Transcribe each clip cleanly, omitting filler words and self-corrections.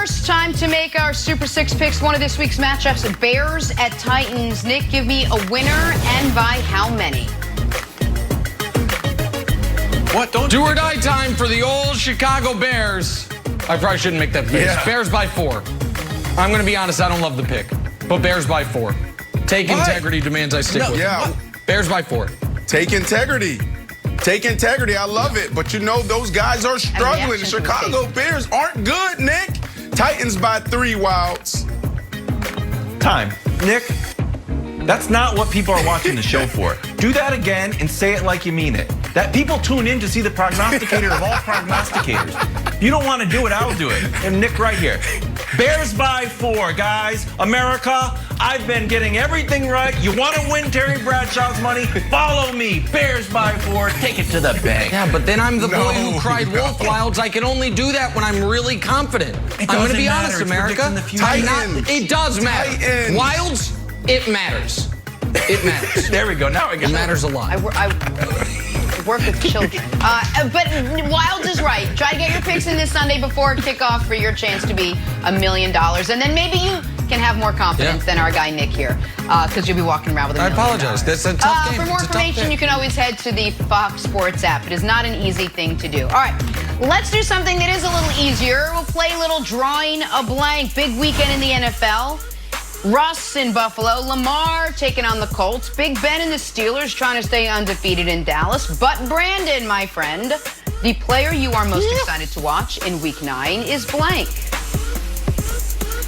first, time to make our Super Six picks. One of this week's matchups, Bears at Titans. Nick, give me a winner and by how many? What? Don't do or die time for the old Chicago Bears. I probably shouldn't make that face. Yeah. Bears by 4. I'm going to be honest, I don't love the pick, but Bears by 4. Take integrity demands I stick with it. Bears by 4. Take integrity. Take integrity. I love it. But you know, those guys are struggling. The Chicago Bears aren't good, Nick. Titans by 3, Wilds. Time. Nick, that's not what people are watching the show for. Do that again and say it like you mean it. That people tune in to see the prognosticator of all prognosticators. If you don't want to do it, I'll do it. And Nick right here. Bears by 4, guys. America, I've been getting everything right. You want to win Terry Bradshaw's money? Follow me. Bears by 4. Take it to the bank. Yeah, but then I'm the boy who cried wolf, Wilds. I can only do that when I'm really confident. I'm going to be honest, America. It does matter. Titans. Wilds, it matters. It matters. There we go. Now I get it matters a lot. I work with children. But Wilds is right. Try to get your picks in this Sunday before kickoff for your chance to be $1 million. And then maybe you can have more confidence than our guy Nick here, because you'll be walking around with $1 million. I apologize. That's a tough game. For more information, you can always head to the Fox Sports app. It is not an easy thing to do. All right, let's do something that is a little easier. We'll play a little drawing a blank. Big weekend in the NFL. Russ in Buffalo, Lamar taking on the Colts, Big Ben and the Steelers trying to stay undefeated in Dallas. But Brandon, my friend, the player you are most excited to watch in Week 9 is blank.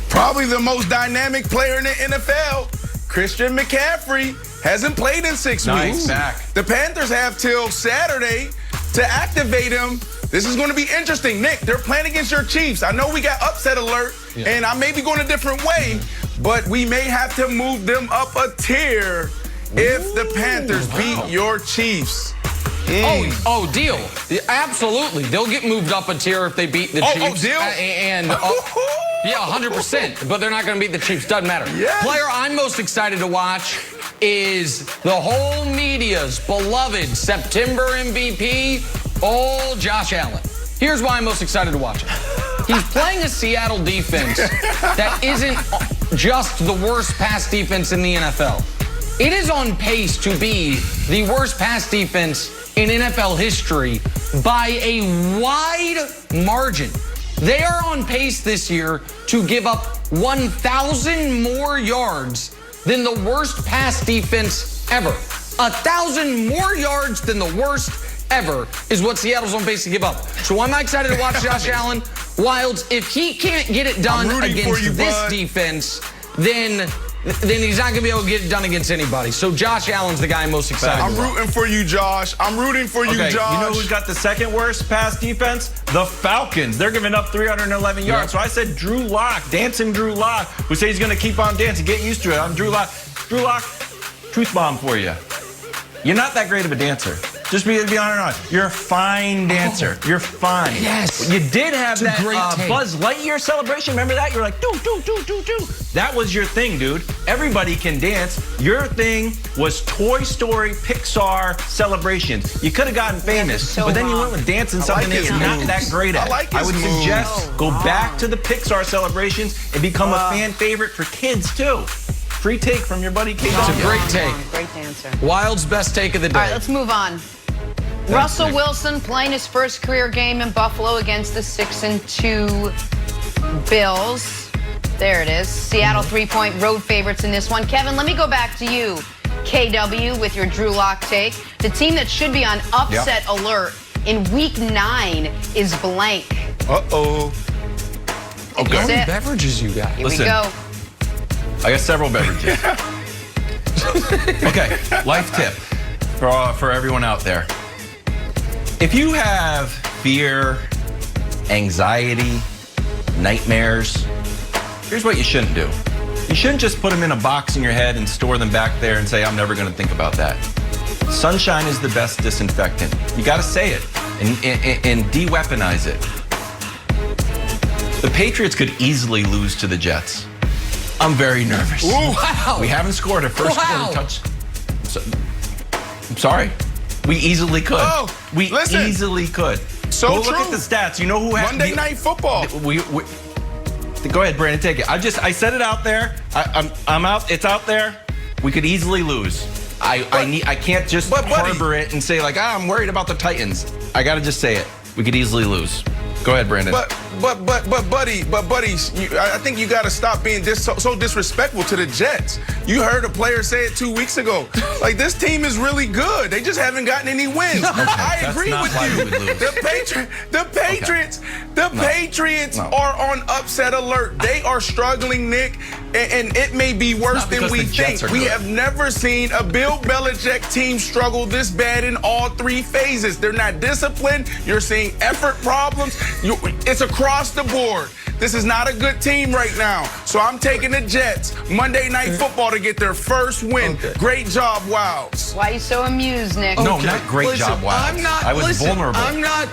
Probably the most dynamic player in the NFL, Christian McCaffrey, hasn't played in 6 weeks. Back. The Panthers have till Saturday to activate him. This is going to be interesting. Nick, they're playing against your Chiefs. I know we got upset alert, and I may be going a different way, but we may have to move them up a tier if the Panthers beat your Chiefs. Oh, deal. Absolutely. They'll get moved up a tier if they beat the Chiefs. Deal? Yeah, 100%. But they're not going to beat the Chiefs. Doesn't matter. Yes. Player I'm most excited to watch is the whole media's beloved September MVP, Josh Allen. Here's why I'm most excited to watch him. He's playing a Seattle defense that isn't just the worst pass defense in the NFL. It is on pace to be the worst pass defense in NFL history by a wide margin. They are on pace this year to give up 1,000 more yards than the worst pass defense ever. 1,000 more yards than the worst ever is what Seattle's on pace to give up. So I'm excited to watch Josh Allen. Wilds, if he can't get it done against this defense, then he's not going to be able to get it done against anybody. So Josh Allen's the guy I'm most excited I'm rooting for you, Josh. I'm rooting for you, Josh. You know who's got the second worst pass defense? The Falcons. They're giving up 311 yards. So I said Drew Lock, dancing Drew Lock, who said he's going to keep on dancing. Get used to it. I'm Drew Lock. Drew Lock, truth bomb for you. You're not that great of a dancer. Just be honest. You're a fine dancer. You're fine. Yes. You did have that Buzz Lightyear celebration. Remember that? You're like, do. That was your thing, dude. Everybody can dance. Your thing was Toy Story, Pixar celebrations. You could have gotten famous, but then you went with dancing something that you're not that great at. I would suggest go back to the Pixar celebrations and become a fan favorite for kids, too. Free take from your buddy Kate. It's a great take. Great answer. Wild's best take of the day. All right, let's move on. Russell Wilson playing his first career game in Buffalo against the 6-2 Bills. There it is. Seattle 3-point road favorites in this one. Kevin, let me go back to you. KW with your Drew Lock take. The team that should be on upset alert in Week 9 is blank. Uh-oh. Okay. How many beverages you got? Here we go. I got several beverages. Okay, life tip for everyone out there. If you have fear, anxiety, nightmares, here's what you shouldn't do. You shouldn't just put them in a box in your head and store them back there and say, I'm never going to think about that. Sunshine is the best disinfectant. You got to say it and de-weaponize it. The Patriots could easily lose to the Jets. I'm very nervous. Ooh, wow. We haven't scored a first quarter touch. I'm sorry. We easily could. We easily could. So Go look at the stats. You know who had Monday Night Football. Go ahead, Brandon, take it. I said it out there. I'm out. It's out there. We could easily lose. I can't just harbor it and say like, I'm worried about the Titans. I gotta just say it. We could easily lose. Go ahead, Brandon. But buddy, I think you got to stop being so disrespectful to the Jets. You heard a player say it 2 weeks ago. Like, this team is really good. They just haven't gotten any wins. Okay, I agree with you. The Patriots are on upset alert. They are struggling, Nick, and it may be worse than we think. We have never seen a Bill Belichick team struggle this bad in all three phases. They're not disciplined. You're seeing effort problems. It's across the board. This is not a good team right now. So I'm taking the Jets Monday Night Football to get their first win. Okay. Great job, Wilds. Why are you so amused, Nick? No, not great job, Wilds. I was vulnerable. I'm not.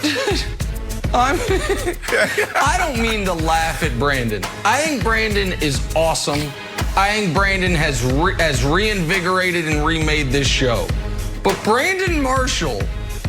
I don't mean to laugh at Brandon. I think Brandon is awesome. I think Brandon has reinvigorated and remade this show. But Brandon Marshall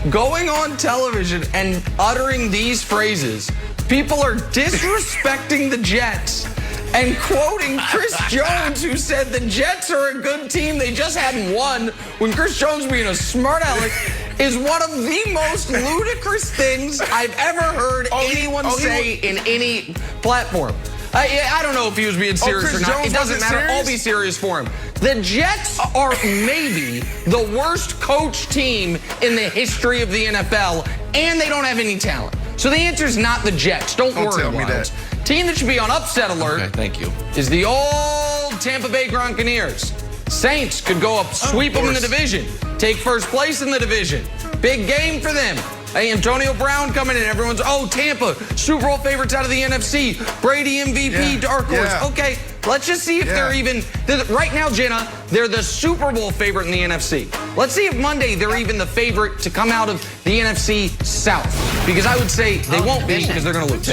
going on television and uttering these phrases, people are disrespecting the Jets and quoting Chris Jones, who said the Jets are a good team. They just hadn't won, when Chris Jones, being a smart aleck, is one of the most ludicrous things I've ever heard anyone say in any platform. I don't know if he was being serious or not. Jones, it doesn't matter. Serious? I'll be serious for him. The Jets are maybe the worst coach team in the history of the NFL, and they don't have any talent. So the answer is not the Jets. Don't worry tell me about it. that. Team that should be on upset alert. Okay, thank you. Is the old Tampa Bay Buccaneers. Saints could go up, sweep them in the division, take first place in the division. Big game for them. Hey, Antonio Brown coming in. Everyone's, Tampa, Super Bowl favorites out of the NFC. Brady MVP, dark horse. Yeah. Okay, let's just see if they're right now, Jenna, they're the Super Bowl favorite in the NFC. Let's see if Monday they're even the favorite to come out of the NFC South. Because I would say they won't be, because they're going to lose.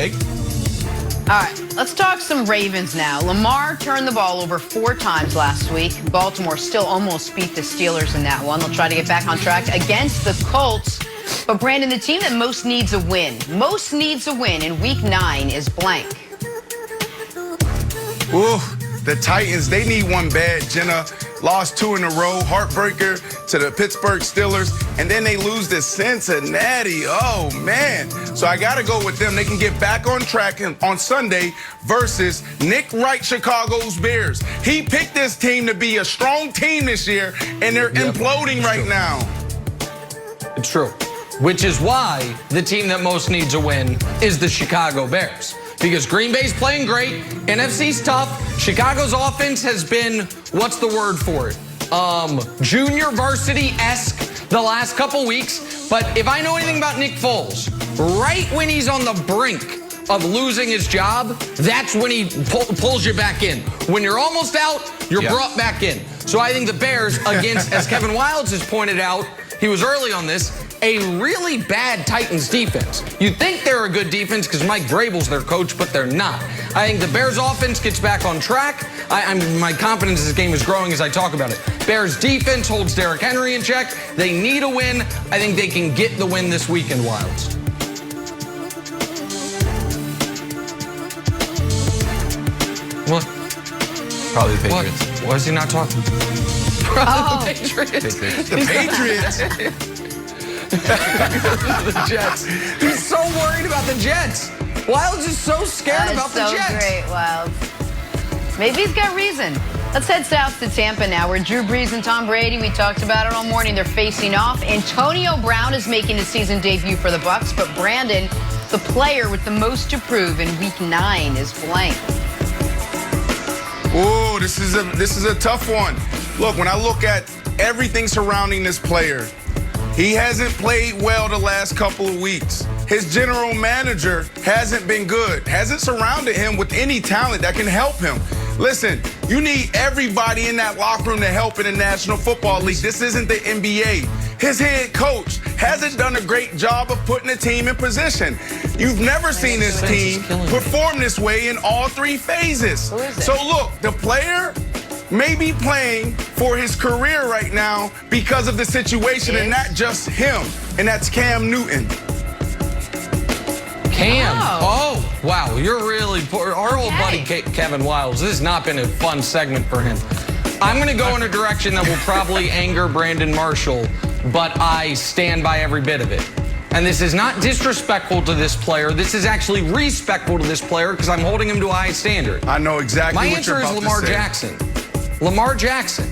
All right, let's talk some Ravens now. Lamar turned the ball over 4 times last week. Baltimore still almost beat the Steelers in that one. They'll try to get back on track against the Colts. But Brandon, the team that most needs a win in Week 9 is blank. Ooh, the Titans, they need one bad, Jenna. Lost 2 in a row, heartbreaker to the Pittsburgh Steelers, and then they lose to Cincinnati. Oh, man. So I got to go with them. They can get back on track on Sunday versus Nick Wright, Chicago's Bears. He picked this team to be a strong team this year, and they're imploding right now. It's true. Which is why the team that most needs a win is the Chicago Bears. Because Green Bay's playing great, NFC's tough. Chicago's offense has been, what's the word for it? Junior varsity-esque the last couple weeks. But if I know anything about Nick Foles, right when he's on the brink of losing his job, that's when he pulls you back in. When you're almost out, you're brought back in. So I think the Bears against, as Kevin Wilds has pointed out, he was early on this, a really bad Titans defense. You'd think they're a good defense because Mike Vrabel's their coach, but they're not. I think the Bears offense gets back on track. My confidence in this game is growing as I talk about it. Bears defense holds Derrick Henry in check. They need a win. I think they can get the win this weekend, Wilds. What? Probably the Patriots. What? Why is he not talking? Probably the Patriots. The Patriots. The Jets. He's so worried about the Jets. Wilds is so scared about the Jets. That's so great, Wilds. Maybe he's got reason. Let's head south to Tampa now, where Drew Brees and Tom Brady, we talked about it all morning, they're facing off. Antonio Brown is making his season debut for the Bucs, but Brandon, the player with the most to prove in Week 9, is blank. Ooh, this is a tough one. Look, when I look at everything surrounding this player, he hasn't played well the last couple of weeks. His general manager hasn't been good, hasn't surrounded him with any talent that can help him. Listen, you need everybody in that locker room to help in the National Football League. This isn't the NBA. His head coach hasn't done a great job of putting the team in position. You've never seen this team perform this way in all 3 phases. So look, the player may be playing for his career right now because of the situation, and not just him, and that's Cam Newton. Cam. Oh, wow. You're really poor. Our old buddy Kevin Wiles. This has not been a fun segment for him. I'm going to go in a direction that will probably anger Brandon Marshall, but I stand by every bit of it. And this is not disrespectful to this player. This is actually respectful to this player because I'm holding him to a high standard. I know exactly My what you're answer about is Lamar to say. Jackson. Lamar Jackson.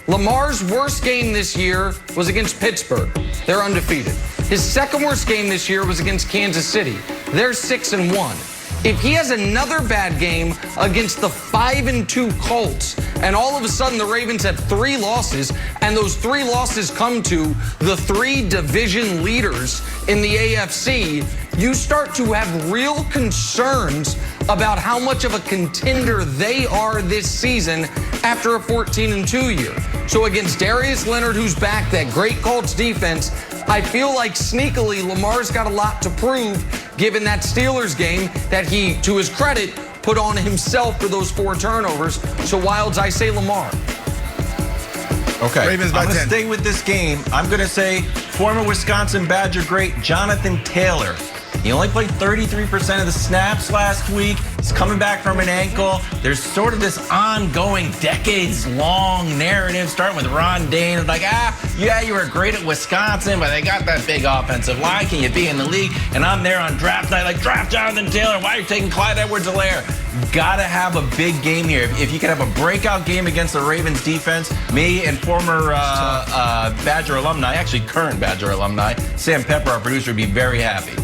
Lamar's worst game this year was against Pittsburgh. They're undefeated. His second worst game this year was against Kansas City. They're 6-1. If he has another bad game against the 5-2 Colts, and all of a sudden the Ravens have 3 losses, and those 3 losses come to the 3 division leaders in the AFC, you start to have real concerns about how much of a contender they are this season after a 14-2 year. So against Darius Leonard, who's back, that great Colts defense, I feel like sneakily Lamar's got a lot to prove given that Steelers game that he, to his credit, put on himself for those 4 turnovers. So Wilds, I say Lamar. Okay, Ravens by I'm going to 10. stay with this game. I'm going to say former Wisconsin Badger great Jonathan Taylor. He only played 33% of the snaps last week. He's coming back from an ankle. There's sort of this ongoing decades-long narrative, starting with Ron Dane. It's like, yeah, you were great at Wisconsin, but they got that big offensive line. Can you be in the league? And I'm there on draft night, like, draft Jonathan Taylor. Why are you taking Clyde Edwards-Helaire? Gotta have a big game here. If you can have a breakout game against the Ravens defense, me and former Badger alumni, actually current Badger alumni, Sam Pepper, our producer, would be very happy.